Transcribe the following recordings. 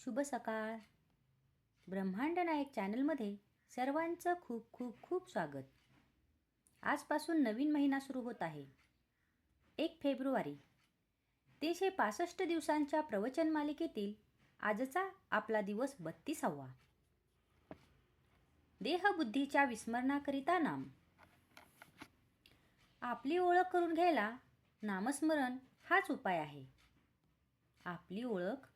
शुभ सकाळ. ब्रह्मांड नायक चॅनलमध्ये सर्वांचं खूप खूप खूप स्वागत. आजपासून नवीन महिना सुरू होत आहे. 1 फेब्रुवारी. 365 दिवसांच्या प्रवचन मालिकेतील आजचा आपला दिवस 32वा. देहबुद्धीच्या विस्मरणाकरिता नाम. आपली ओळख करून घ्यायला नामस्मरण हाच उपाय आहे. आपली ओळख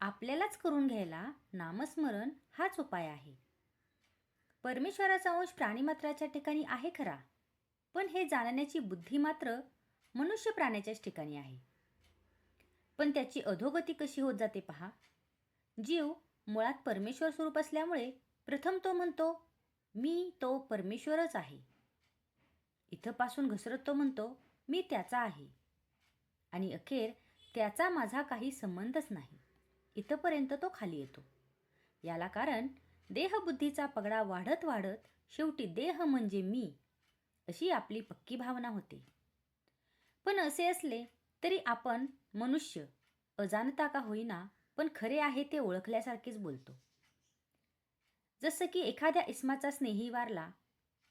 आपल्यालाच करून घ्यायला नामस्मरण हाच उपाय आहे. परमेश्वराचा अंश प्राणीमात्राच्या ठिकाणी आहे खरा, पण हे जाणण्याची बुद्धी मात्र मनुष्य प्राण्याच्याच ठिकाणी आहे. पण त्याची अधोगती कशी होत जाते पहा. जीव मुळात परमेश्वर स्वरूप असल्यामुळे प्रथम तो म्हणतो मी तो परमेश्वरच आहे. इथपासून घसरत तो म्हणतो मी त्याचा आहे, आणि अखेर त्याचा माझा काही संबंधच नाही, इथपर्यंत तो खाली येतो. याला कारण देहबुद्धीचा पगडा वाढत वाढत शेवटी देह म्हणजे मी अशी आपली पक्की भावना होते. पण असे असले तरी आपण मनुष्य अजाणता का होईना पण खरे आहे ते ओळखल्यासारखेच बोलतो. जसं की एखाद्या इसमाचा स्नेही वारला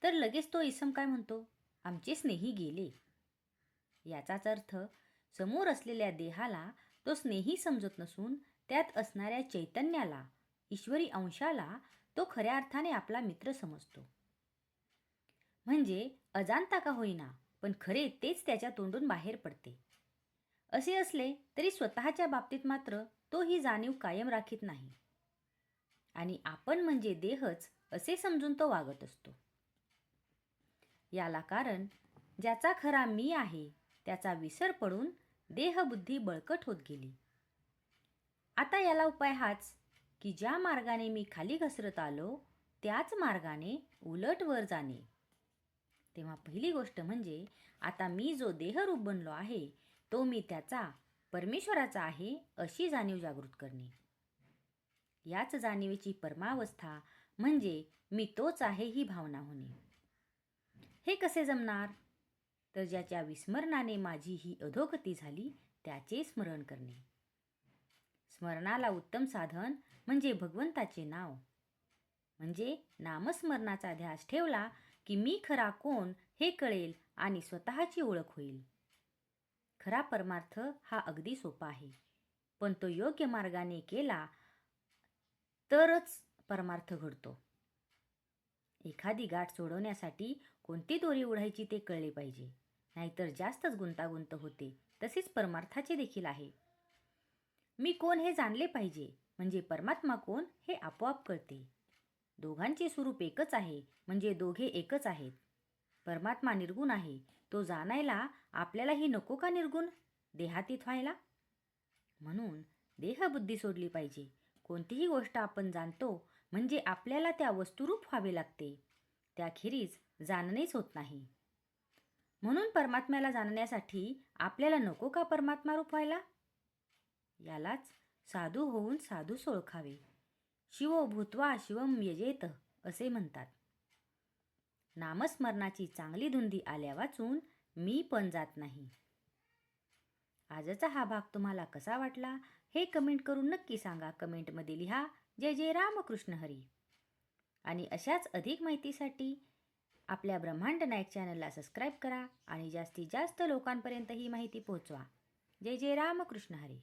तर लगेच तो इसम काय म्हणतो, आमचे स्नेही गेले. याचाच अर्थ समोर असलेल्या देहाला तो स्नेही समजत नसून त्यात असणाऱ्या चैतन्याला, ईश्वरी अंशाला तो खऱ्या अर्थाने आपला मित्र समजतो. म्हणजे अजाणता का होईना पण खरे तेच त्याच्या तोंडून बाहेर पडते. असे असले तरी स्वतःच्या बाबतीत मात्र तो ही जाणीव कायम राखीत नाही, आणि आपण म्हणजे देहच असे समजून तो वागत असतो. याला कारण ज्याचा खरा मी आहे त्याचा विसर पडून देहबुद्धी बळकट होत गेली. आता याला उपाय हाच की ज्या मार्गाने मी खाली घसरत आलो त्याच मार्गाने उलट वर जाणे. तेव्हा पहिली गोष्ट म्हणजे आता मी जो देहरूप बनलो आहे तो मी त्याचा, परमेश्वराचा आहे अशी जाणीव जागृत करणे. याच जाणीवेची परमावस्था म्हणजे मी तोच आहे ही भावना होणे. हे कसे जमणार? तर ज्याच्या विस्मरणाने माझी ही अधोगती झाली त्याचे स्मरण करणे. स्मरणाला उत्तम साधन म्हणजे भगवंताचे नाव. म्हणजे नामस्मरणाचा ध्यास ठेवला की मी खरा कोण हे कळेल आणि स्वतःची ओळख होईल. खरा परमार्थ हा अगदी सोपा आहे, पण तो योग्य मार्गाने केला तरच परमार्थ घडतो. एखादी गाठ सोडवण्यासाठी कोणती दोरी ओढायची ते कळले पाहिजे, नाहीतर जास्तच गुंतागुंत होते. तसेच परमार्थाचे देखील आहे. मी कोण हे जाणले पाहिजे, म्हणजे परमात्मा कोण हे आपोआप कळते. दोघांचे स्वरूप एकच आहे, म्हणजे दोघे एकच आहेत. परमात्मा निर्गुण आहे, तो जाणायला आपल्यालाही नको का निर्गुण, देहातीत व्हायला? म्हणून देहबुद्धी सोडली पाहिजे. कोणतीही गोष्ट आपण जाणतो म्हणजे आपल्याला त्या वस्तुरूप व्हावे लागते, त्याखेरीज जाणणेच होत नाही. म्हणून परमात्म्याला जाणण्यासाठी आपल्याला नको का परमात्मा रूप व्हायला? यालाच साधू होऊन साधूस ओळखावे. शिवो भूत्वा शिवम यजेत असे म्हणतात. नामस्मरणाची चांगली धुंदी आल्या वाचून मी पण जात नाही. आजचा हा भाग तुम्हाला कसा वाटला हे कमेंट करून नक्की सांगा. कमेंटमध्ये लिहा जय जय रामकृष्ण हरी. आणि अशाच अधिक माहितीसाठी आपल्या ब्रह्मांड नायक चॅनलला सबस्क्राईब करा आणि जास्तीत जास्त लोकांपर्यंत ही माहिती पोहोचवा. जय जय रामकृष्ण हरी.